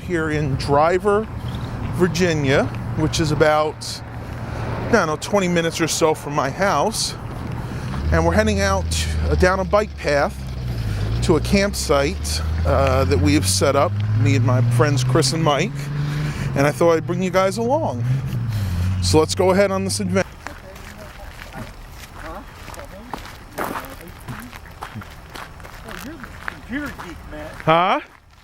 Here in Driver, Virginia, which is about, I don't know, 20 minutes or so from my house. And we're heading out down a bike path to a campsite that we have set up, me and my friends Chris and Mike. And I thought I'd bring you guys along. So let's go ahead on this adventure. You're the computer geek, man. Huh?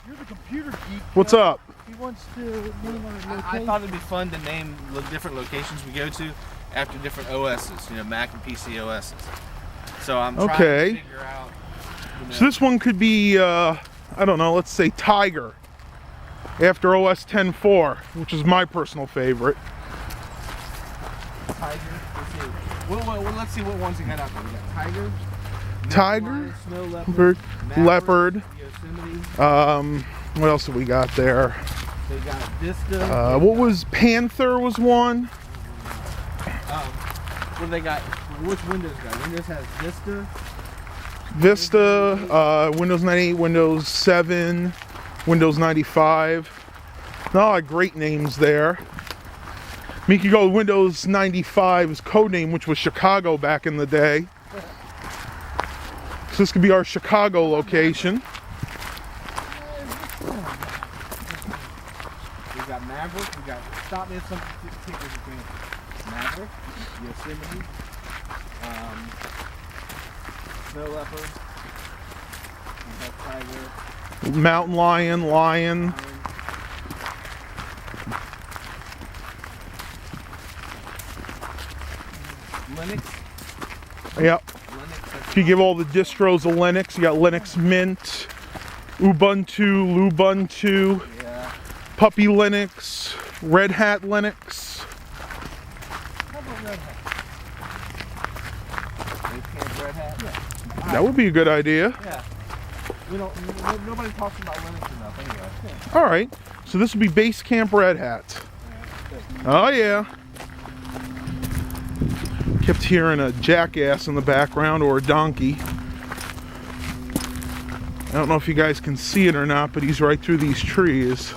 You're the computer geek. What's up? He wants to name our location. I thought it'd be fun to name the different locations we go to after different OSs, Mac and PC OSs. So I'm trying to figure out. So this one could be, I don't know, let's say Tiger, after OS 10.4, which is my personal favorite. Tiger. Let's see. Well, let's see what ones we got out there. We got Tiger, Tiger, Snow Leopard, Yosemite. What else have we got there? They got Vista. What was Panther was one. What do they got? Which Windows got? Windows has Vista, Windows 98, Windows 7, Windows 95. No, great names there. I mean, you could go with Windows 95's codename, which was Chicago back in the day. So this could be our Chicago location. We got Maverick. We got stop me at some tickets between Maverick, Yosemite, Snow Leopard. We got Tiger. Mountain Lion. Linux. Yep. If you give all the distros a Linux, you got Linux Mint, Ubuntu, Lubuntu, Yeah. Puppy Linux, Red Hat Linux. How about Red Hat? Red Hat. Yeah. That would be a good idea. Yeah. Nobody talks about Linux enough anyway. All right. So this would be Base Camp Red Hat. Oh yeah. Kept hearing a jackass in the background or a donkey. I don't know if you guys can see it or not, but he's right through these trees.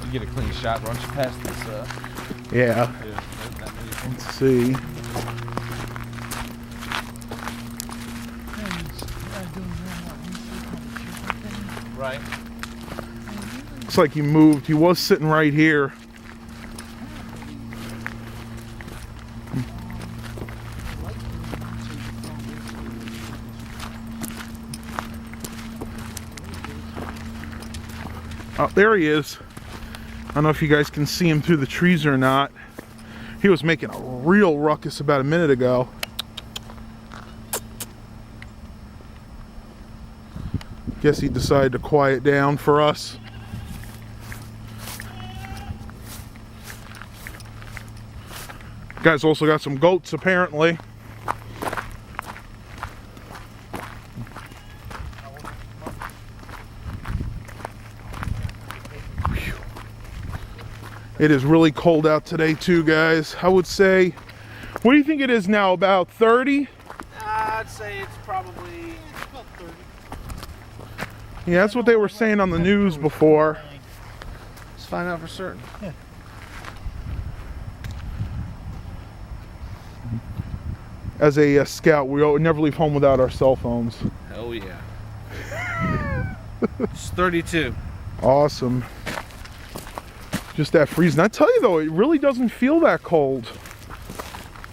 You get a clean shot. Why don't you pass this? Yeah. Let's see. Right. Looks like he moved. He was sitting right here. Oh, there he is. I don't know if you guys can see him through the trees or not. He was making a real ruckus about a minute ago. Guess he decided to quiet down for us. Guys also got some goats apparently. It is really cold out today too, guys. I would say, what do you think it is now, about 30? I'd say it's probably about 30. Yeah, that's what they were saying on the news before. Let's find out for certain. Yeah. As a scout, we never leave home without our cell phones. Oh yeah. It's 32. Awesome. Just that freezing. I tell you though, it really doesn't feel that cold.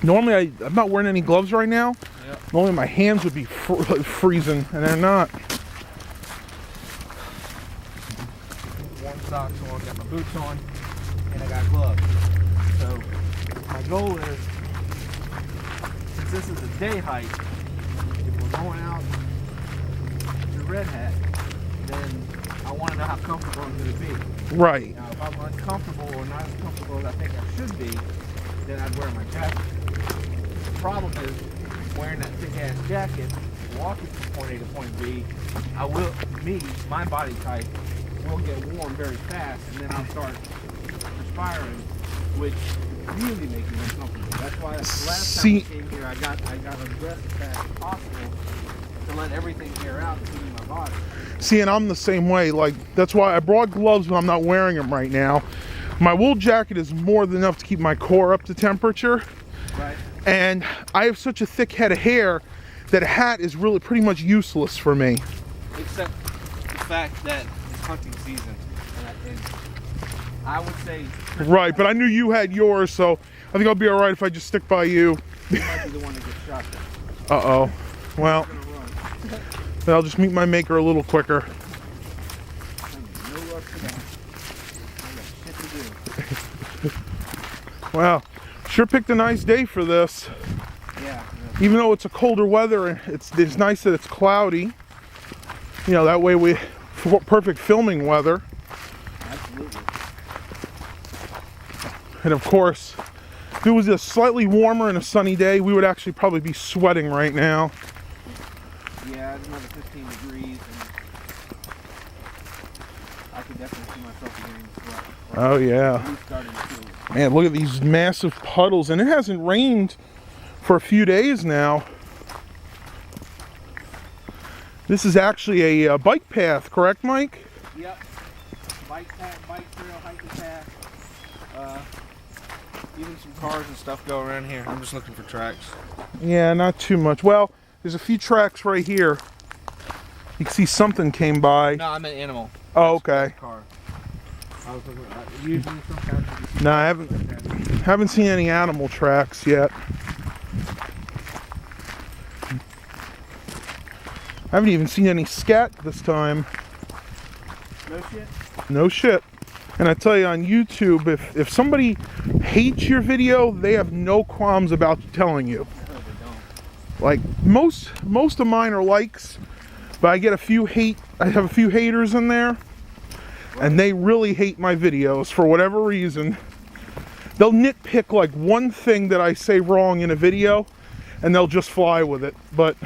Normally, I'm not wearing any gloves right now. Yep. Normally my hands would be freezing, and they're not. Warm socks on, got my boots on, and I got gloves. So my goal is, since this is a day hike, if we're going out to Red Hat, then I want to know how comfortable I'm going to be. Right. Now, if I'm uncomfortable or not as comfortable as I think I should be, then I'd wear my jacket. The problem is, wearing that thick-ass jacket, walking from point A to point B, my body type, will get warm very fast, and then I'll start perspiring, which really makes me uncomfortable. That's why the last time I came here, I got undressed as fast as possible to let everything air out, including my body. See, and I'm the same way. Like, that's why I brought gloves, but I'm not wearing them right now. My wool jacket is more than enough to keep my core up to temperature. Right. And I have such a thick head of hair that a hat is really pretty much useless for me. Except the fact that it's hunting season. And I would say... Right, but I knew you had yours, so I think I'll be all right if I just stick by you. You might be the one that gets shot there. Uh-oh. Well, I'm gonna run. then I'll just meet my maker a little quicker. No rush for that. I got shit to do. Well, sure picked a nice day for this. Yeah. Even though it's a colder weather, it's nice that it's cloudy. You know, that way we perfect filming weather. Absolutely. And of course, if it was a slightly warmer and a sunny day, we would actually probably be sweating right now. Yeah, it's another 15 degrees, and I could definitely see myself getting sweat. Oh yeah. At least starting to feel it. Man, look at these massive puddles, and it hasn't rained for a few days now. This is actually a bike path, correct, Mike? Yep. Bike path, bike trail, hiking path. Even some cars and stuff go around here. I'm just looking for tracks. Yeah, not too much. Well, there's a few tracks right here. You can see something came by. No, I'm an animal. Oh, okay. Car. I was looking usually sometimes you see No, I haven't seen any animal tracks yet. I haven't even seen any scat this time. no shit. No shit. And I tell you, on YouTube, if somebody hates your video, they have no qualms about telling you. No, they don't. Like most of mine are likes, but I get a few I have a few haters in there, and they really hate my videos for whatever reason. They'll nitpick like one thing that I say wrong in a video, and they'll just fly with it. But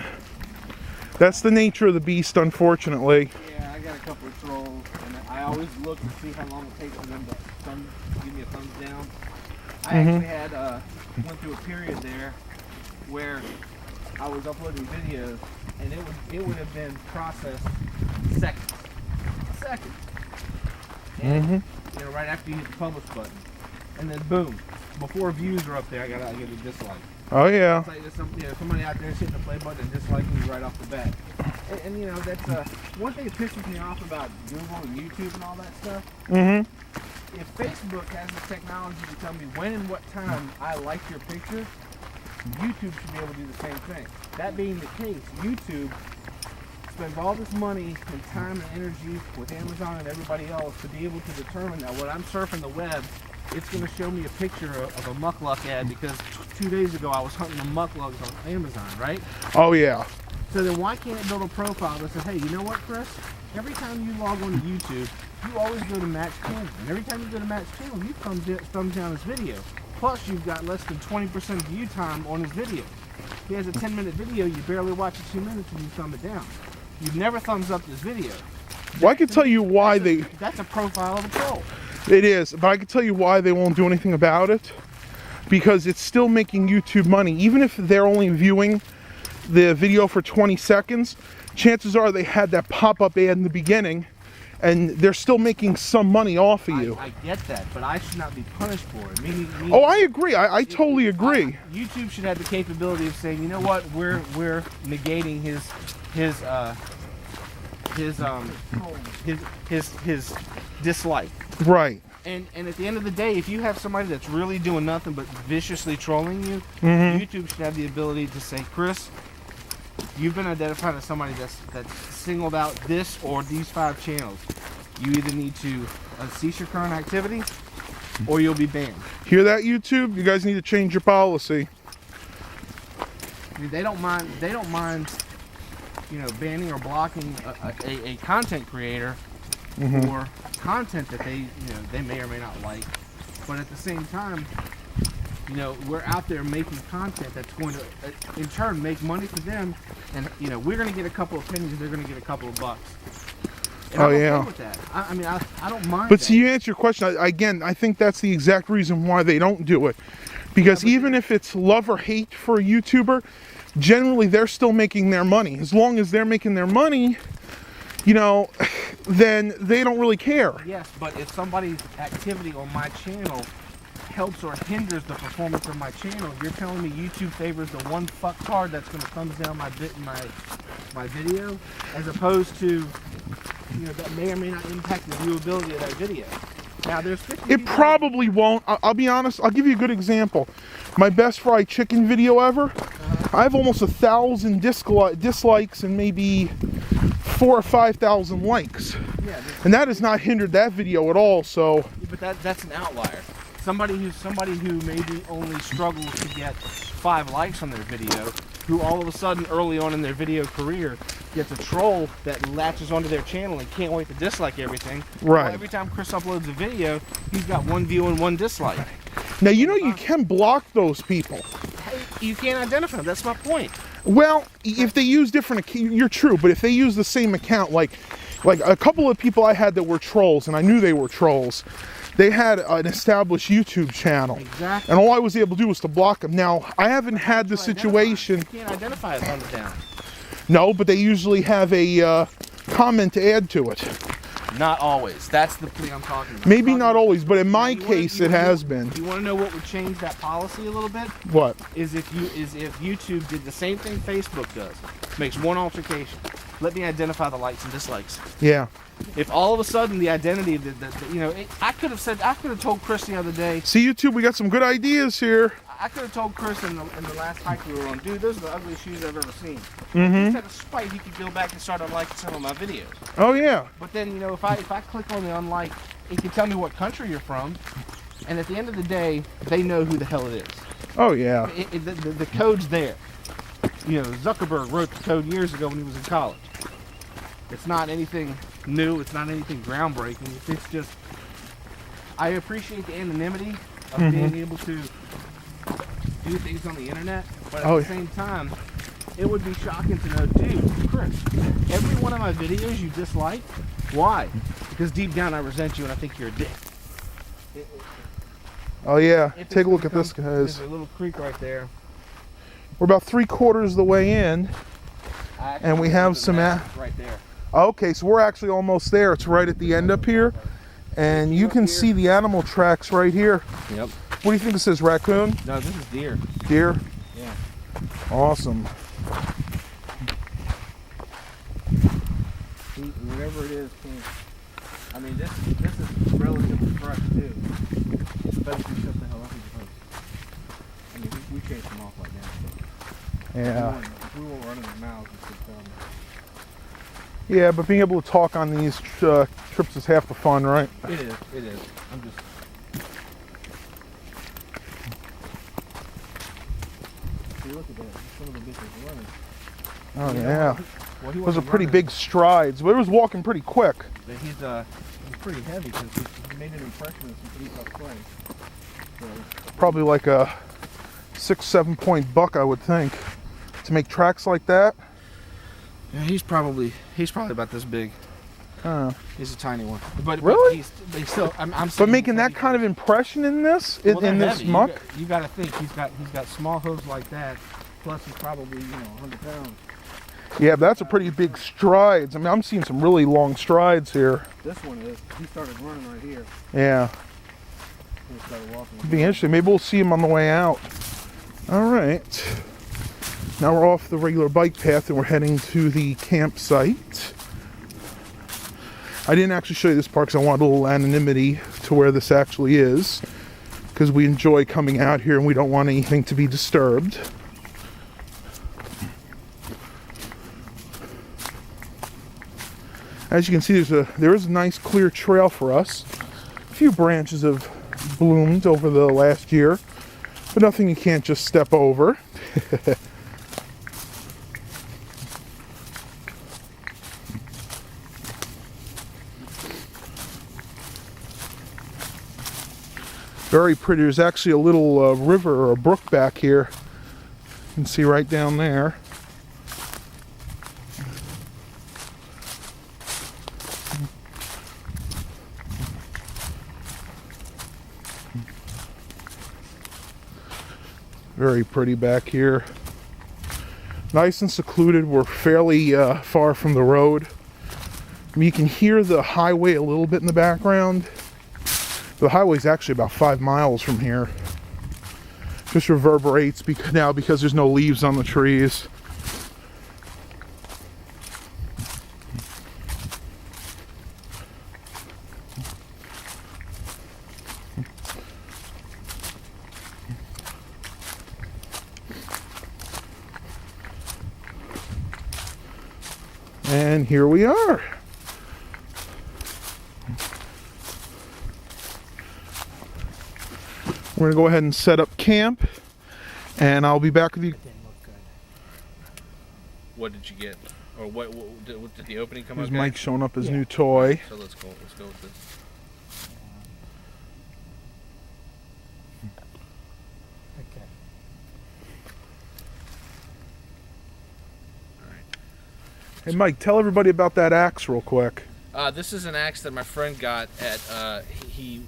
that's the nature of the beast, unfortunately. Yeah, I got a couple of trolls, and I always look to see how long it takes for them to give me a thumbs down. I actually had went through a period there where I was uploading videos, and it would have been processed seconds. And you know, right after you hit the publish button, and then boom, before views are up there, I gotta give a dislike. Oh yeah. It's like there's somebody out there hitting the play button and disliking me right off the bat. And you know, that's one thing that pisses me off about Google and YouTube and all that stuff. If Facebook has the technology to tell me when and what time I like your picture, YouTube should be able to do the same thing. That being the case, YouTube spends all this money and time and energy with Amazon and everybody else to be able to determine that when I'm surfing the web, it's going to show me a picture of a muckluck ad because 2 days ago I was hunting the mucklucks on Amazon, right? Oh yeah. So then why can't it build a profile that says, hey, you know what, Chris? Every time you log on to YouTube, you always go to Match Channel. And every time you go to Match Channel, you thumbs down his video. Plus, you've got less than 20% view time on his video. He has a 10-minute video, you barely watch it 2 minutes and you thumb it down. You've never thumbs up this video. Well, I can tell you why That's a profile of a troll. It is, but I can tell you why they won't do anything about it. Because it's still making YouTube money. Even if they're only viewing the video for 20 seconds, chances are they had that pop-up ad in the beginning, and they're still making some money off of you. I get that, but I should not be punished for it. Meaning, Oh, I agree. I totally agree. YouTube should have the capability of saying, you know what, we're negating his dislike. Right. And at the end of the day, if you have somebody that's really doing nothing but viciously trolling you, YouTube should have the ability to say, Chris, you've been identified as somebody that's singled out this or these 5 channels. You either need to cease your current activity or you'll be banned. Hear that, YouTube? You guys need to change your policy. I mean, they don't mind, you know, banning or blocking a content creator for content that they may or may not like. But at the same time, you know, we're out there making content that's going to, in turn, make money for them. And, you know, we're going to get a couple of pennies, they're going to get a couple of bucks. And I'm okay with that. I mean, I don't mind But that. see, you answer your question. Again, I think that's the exact reason why they don't do it. Because even if it's love or hate for a YouTuber, generally they're still making their money. As long as they're making their money, you know, then they don't really care. Yes, but if somebody's activity on my channel helps or hinders the performance of my channel, you're telling me YouTube favors the one fucktard that's going to thumbs down my video, as opposed to, you know, that may or may not impact the viewability of that video. Now there's 50 It probably won't. I'll be honest. I'll give you a good example. My best fried chicken video ever. I have almost 1,000 dislikes and maybe 4,000 or 5,000 likes. Yeah, and that has not hindered that video at all. So, but that's an outlier. Somebody who maybe only struggles to get 5 likes on their video, who all of a sudden early on in their video career gets a troll that latches onto their channel and can't wait to dislike everything. Right. Well, every time Chris uploads a video, he's got 1 view and 1 dislike. Now, you know, you can block those people. You can't identify them. That's my point. Well, if they use different, you're true, but if they use the same account, like a couple of people I had that were trolls, and I knew they were trolls, they had an established YouTube channel. Exactly. And all I was able to do was to block them. Now, I haven't had the situation. You can't identify a thumbs down. No, but they usually have a comment to add to it. Not always. That's the thing I'm talking about. Maybe not always, but in my case, it has been. You want to know what would change that policy a little bit? What? Is if YouTube did the same thing Facebook does, makes one altercation. Let me identify the likes and dislikes. Yeah. If all of a sudden the identity, you know, I could have told Chris the other day. See, YouTube, we got some good ideas here. I could have told Chris in the last hike we were on, dude, those are the ugliest shoes I've ever seen. Mm-hmm. Instead of spite, he could go back and start unliking some of my videos. Oh, yeah. But then, you know, if I click on the unlike, it can tell me what country you're from, and at the end of the day, they know who the hell it is. Oh, yeah. The code's there. You know, Zuckerberg wrote the code years ago when he was in college. It's not anything new. It's not anything groundbreaking. It's just, I appreciate the anonymity of being able to do things on the internet, but at the same time, it would be shocking to know, dude, Chris, every one of my videos you dislike. Why? Because deep down I resent you and I think you're a dick. Oh, yeah. Take a look at this, guys. There's a little creek right there. We're about 3/4 of the way in, and we have some... right there. Okay, so we're actually almost there. It's right at the end up here, and you can see the animal tracks right here. Yep. What do you think this is, raccoon? No, this is deer. Deer? Yeah. Awesome. Whatever it is, I mean, this is relatively fresh too. Better to shut the hell up as opposed. I mean, we chase them off right now. Yeah. If we won't run in their mouths, we could tell them. Yeah, but being able to talk on these trips is half the fun, right? It is. It is. I'm just. See, look at that. Some of the bitches running. Oh, yeah. Well, Those are pretty big strides. But it was walking pretty quick. But he's pretty heavy because he made an impression of some pretty tough play. So, Probably like a 6-7 point buck, I would think, to make tracks like that. yeah, he's probably about this big. Huh. He's a tiny one. But Really? But he's still. I'm But making that kind of impression in this, well, in this heavy. muck. You got to think he's got small hooves like that. Plus he's probably 100 pounds. Yeah, but that's a pretty big strides. I mean, I'm seeing some really long strides here. This one is. He started running right here. Yeah. He started walking. It'd be interesting. Maybe we'll see him on the way out. All right. Now we're off the regular bike path and we're heading to the campsite. I didn't actually show you this part because I wanted a little anonymity to where this actually is, because we enjoy coming out here and we don't want anything to be disturbed. As you can see, there is a nice clear trail for us. A few branches have bloomed over the last year, but nothing you can't just step over. Very pretty. There's actually a little river or a brook back here. You can see right down there. Very pretty back here. Nice and secluded. We're fairly far from the road. I mean, you can hear the highway a little bit in the background. The highway's actually about 5 miles from here. Just reverberates because there's no leaves on the trees. And here we are. We're gonna go ahead and set up camp, and I'll be back with you. What did you get? Or what did the opening come Here's okay? Mike showing up his new toy. So let's go with this. Okay. Hey Mike, tell everybody about that axe real quick. This is an axe that my friend got at, he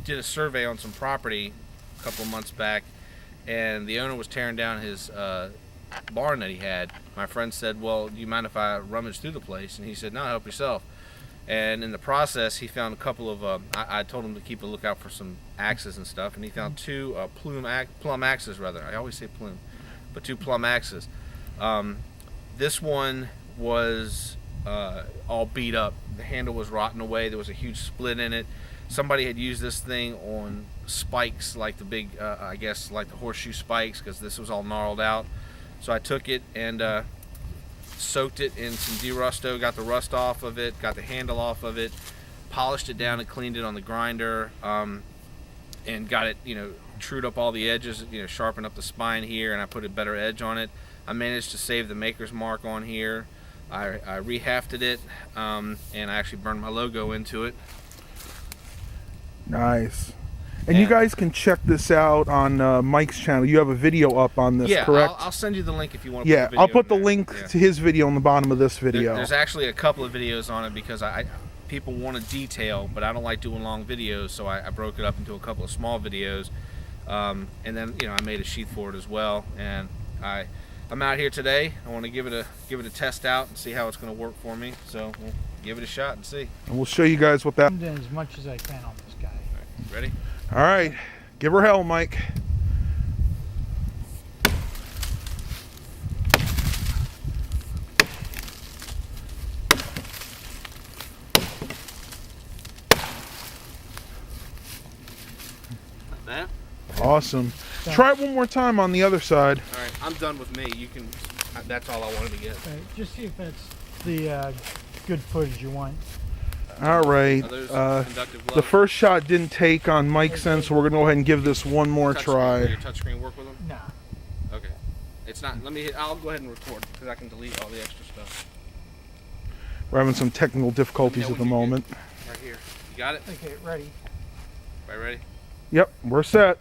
did a survey on some property a couple of months back, and the owner was tearing down his barn that he had. My friend said, well, do you mind if I rummage through the place? And he said, no, help yourself. And in the process, he found a couple of, I told him to keep a lookout for some axes and stuff, and he found two plum axes, rather. I always say plume, but two plum axes. This one was all beat up. The handle was rotting away. There was a huge split in it. Somebody had used this thing on spikes, like the big, I guess, like the horseshoe spikes, because this was all gnarled out. So I took it and soaked it in some de-rusto, got the rust off of it, got the handle off of it, polished it down and cleaned it on the grinder, and got it, trued up all the edges, sharpened up the spine here, and I put a better edge on it. I managed to save the maker's mark on here. I rehafted it, and I actually burned my logo into it. Nice. And you guys can check this out on Mike's channel. You have a video up on this, correct? I'll send you the link if you want to Yeah, put the video I'll put the in there. link to his video on the bottom of this video. There's actually a couple of videos on it because people want a detail, but I don't like doing long videos, so I broke it up into a couple of small videos. And then I made a sheath for it as well. And I'm out here today. I want to give it a test out and see how it's going to work for me. So we'll give it a shot and see. And we'll show you guys what that. I'm doing as much as I can on this guy. All right, ready? All right, give her hell, Mike. Not bad. Awesome. Try it one more time on the other side. All right, I'm done with me. You can. That's all I wanted to get. Okay, just see if that's the good footage you want. All right. Are those conductive gloves? The first shot didn't take on Mike's end, so we're gonna go ahead and give this one more try. Your touchscreen work with them? Nah. Okay. It's not. I'll go ahead and record because I can delete all the extra stuff. We're having some technical difficulties Yeah, at the when you moment. get- Right here. You got it? Okay, ready. Right, ready? Yep, we're set.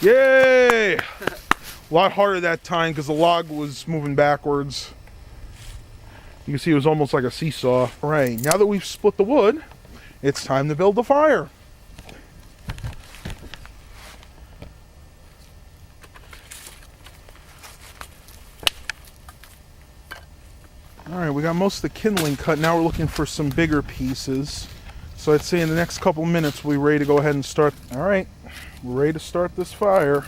Yay! A lot harder that time because the log was moving backwards. You can see it was almost like a seesaw. All right, now that we've split the wood, it's time to build the fire. All right, we got most of the kindling cut. Now we're looking for some bigger pieces. So I'd say in the next couple minutes, we're ready to go ahead and start. All right, we're ready to start this fire.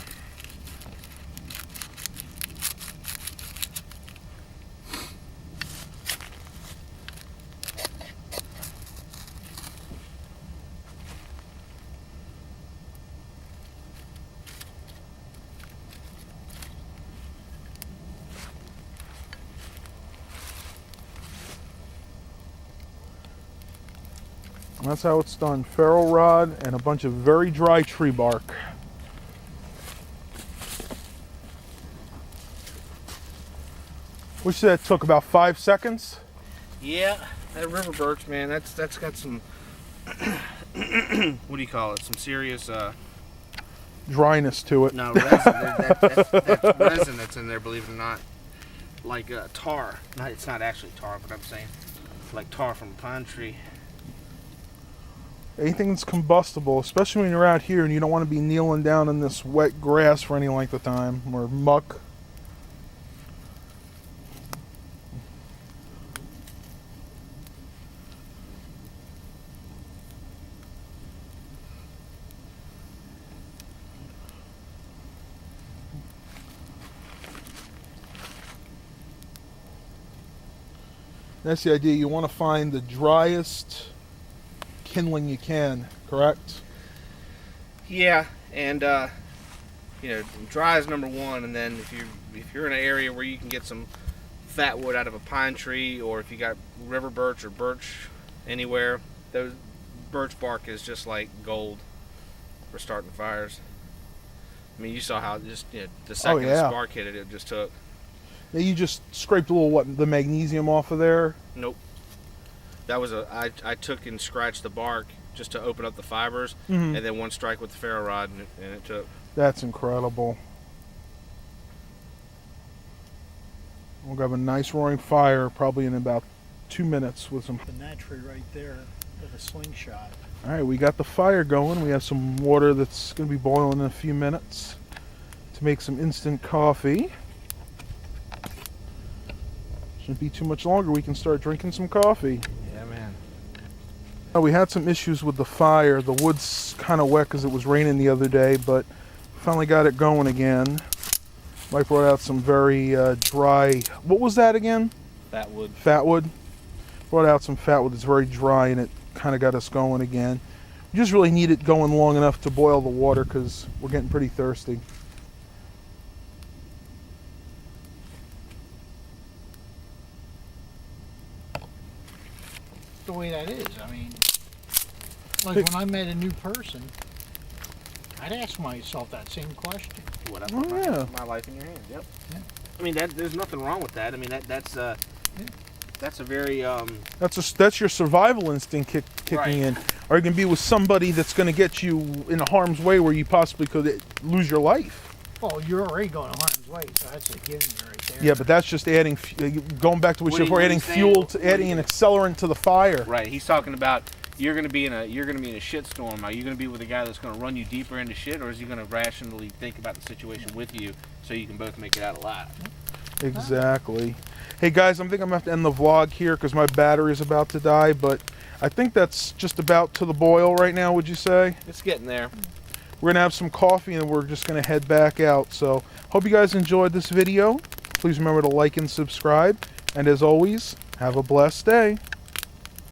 And that's how it's done. Ferro rod and a bunch of very dry tree bark. Which that took about 5 seconds. Yeah, that river birch, man, that's got some what do you call it? Some serious Dryness to it. no resin. That's resin that's in there. Believe it or not, like tar. No, it's not actually tar, but I'm saying like tar from a pine tree. Anything that's combustible, especially when you're out here and you don't want to be kneeling down in this wet grass for any length of time, or muck. That's the idea. You want to find the driest kindling you can, correct? Yeah, and dry is number one, and then if you're in an area where you can get some fat wood out of a pine tree, or if you got river birch or birch anywhere, those birch bark is just like gold for starting fires. I mean, you saw how just the second the spark hit it, it just took. Yeah, you just scraped a little the magnesium off of there. Nope. That was I took and scratched the bark just to open up the fibers, Mm-hmm. and then one strike with the ferro rod, and it took. That's incredible. We'll have a nice roaring fire probably in about 2 minutes with some. The tree right there with a slingshot. All right, we got the fire going. We have some water that's going to be boiling in a few minutes to make some instant coffee. Shouldn't be too much longer. We can start drinking some coffee. Yeah, man. We had some issues with the fire. The wood's kind of wet because it was raining the other day, but finally got it going again. Mike brought out some very dry. What was that again? Fat wood. Fat wood. Brought out some fat wood that's very dry, and it kind of got us going again. We just really need it going long enough to boil the water because we're getting pretty thirsty. The way that is. I mean, like when I met a new person, I'd ask myself that same question. What I Oh, put yeah. my life in your hands. Yep. Yeah. I mean, there's nothing wrong with that. I mean, that's a very That's your survival instinct kicking Right. in. Are you going to be with somebody that's going to get you in harm's way where you possibly could lose your life? Well, you're already going to harm's way, so that's a given right there. Yeah, but that's just adding, going back to what What you he- before, what adding he's saying- fuel what to he- adding an accelerant to the fire. right. He's talking about you're gonna be in a shitstorm. Are you gonna be with a guy that's gonna run you deeper into shit, or is he gonna rationally think about the situation with you so you can both make it out alive? Exactly. Hey guys, I'm thinking I'm going to have to end the vlog here because my battery is about to die, but I think that's just about to the boil right now, would you say? It's getting there. We're going to have some coffee and we're just going to head back out. So, hope you guys enjoyed this video. Please remember to like and subscribe. And as always, have a blessed day.